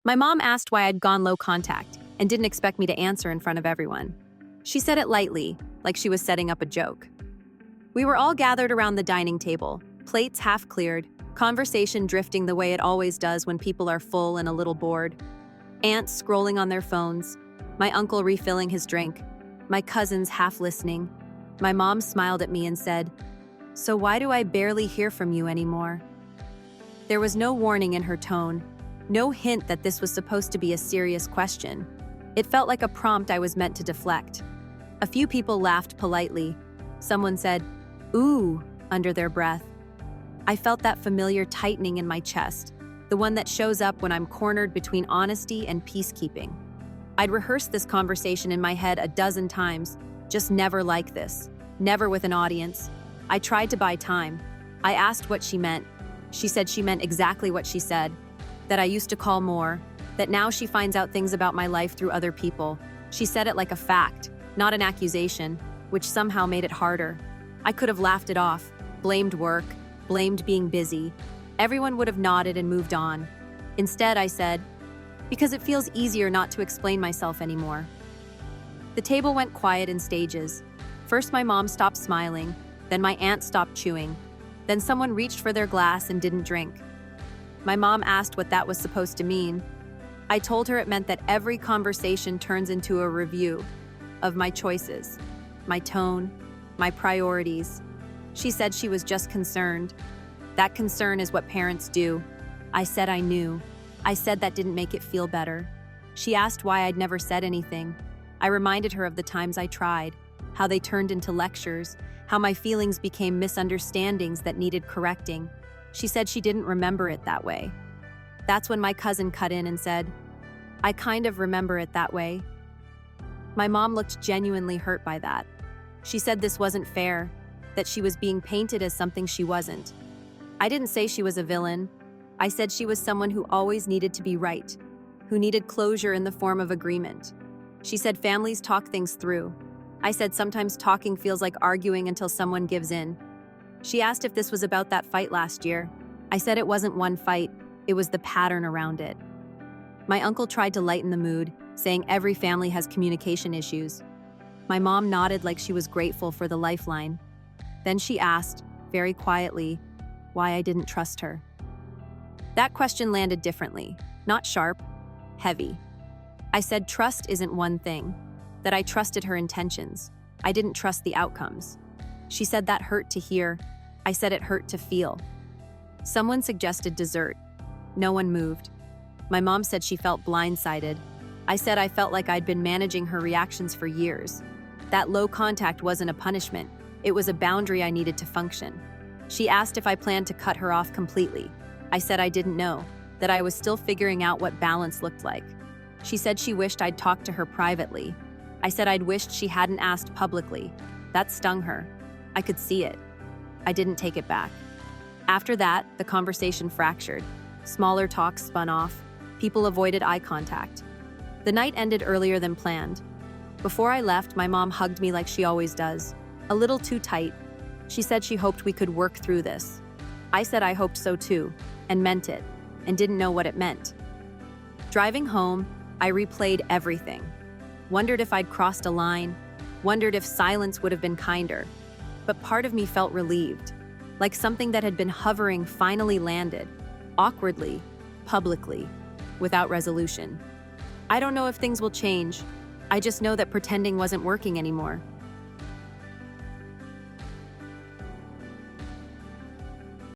My mom asked why I'd gone low contact and didn't expect me to answer in front of everyone. She said it lightly, like she was setting up a joke. We were all gathered around the dining table, plates half cleared, conversation drifting the way it always does when people are full and a little bored. Aunts scrolling on their phones, my uncle refilling his drink, my cousins half listening. My mom smiled at me and said, "So why do I barely hear from you anymore?" There was no warning in her tone, no hint that this was supposed to be a serious question. It felt like a prompt I was meant to deflect. A few people laughed politely. Someone said, "Ooh," under their breath. I felt that familiar tightening in my chest, the one that shows up when I'm cornered between honesty and peacekeeping. I'd rehearsed this conversation in my head a dozen times, just never like this, never with an audience. I tried to buy time. I asked what she meant. She said she meant exactly what she said, that I used to call more, that now she finds out things about my life through other people. She said it like a fact, not an accusation, which somehow made it harder. I could have laughed it off, blamed work, blamed being busy. Everyone would have nodded and moved on. Instead, I said, because it feels easier not to explain myself anymore. The table went quiet in stages. First, my mom stopped smiling, then my aunt stopped chewing. Then someone reached for their glass and didn't drink. My mom asked what that was supposed to mean. I told her it meant that every conversation turns into a review of my choices, my tone, my priorities. She said she was just concerned. That concern is what parents do. I said I knew. I said that didn't make it feel better. She asked why I'd never said anything. I reminded her of the times I tried, how they turned into lectures, how my feelings became misunderstandings that needed correcting. She said she didn't remember it that way. That's when my cousin cut in and said, "I kind of remember it that way." My mom looked genuinely hurt by that. She said this wasn't fair, that she was being painted as something she wasn't. I didn't say she was a villain. I said she was someone who always needed to be right, who needed closure in the form of agreement. She said families talk things through. I said sometimes talking feels like arguing until someone gives in. She asked if this was about that fight last year. I said it wasn't one fight, it was the pattern around it. My uncle tried to lighten the mood, saying every family has communication issues. My mom nodded like she was grateful for the lifeline. Then she asked, very quietly, why I didn't trust her. That question landed differently, not sharp, heavy. I said trust isn't one thing, that I trusted her intentions. I didn't trust the outcomes. She said that hurt to hear. I said it hurt to feel. Someone suggested dessert. No one moved. My mom said she felt blindsided. I said I felt like I'd been managing her reactions for years. That low contact wasn't a punishment. It was a boundary I needed to function. She asked if I planned to cut her off completely. I said I didn't know, that I was still figuring out what balance looked like. She said she wished I'd talked to her privately. I said I'd wished she hadn't asked publicly. That stung her. I could see it. I didn't take it back. After that, the conversation fractured. Smaller talks spun off. People avoided eye contact. The night ended earlier than planned. Before I left, my mom hugged me like she always does. A little too tight. She said she hoped we could work through this. I said I hoped so too, and meant it, and didn't know what it meant. Driving home, I replayed everything. Wondered if I'd crossed a line, wondered if silence would have been kinder. But part of me felt relieved, like something that had been hovering finally landed, awkwardly, publicly, without resolution. I don't know if things will change. I just know that pretending wasn't working anymore.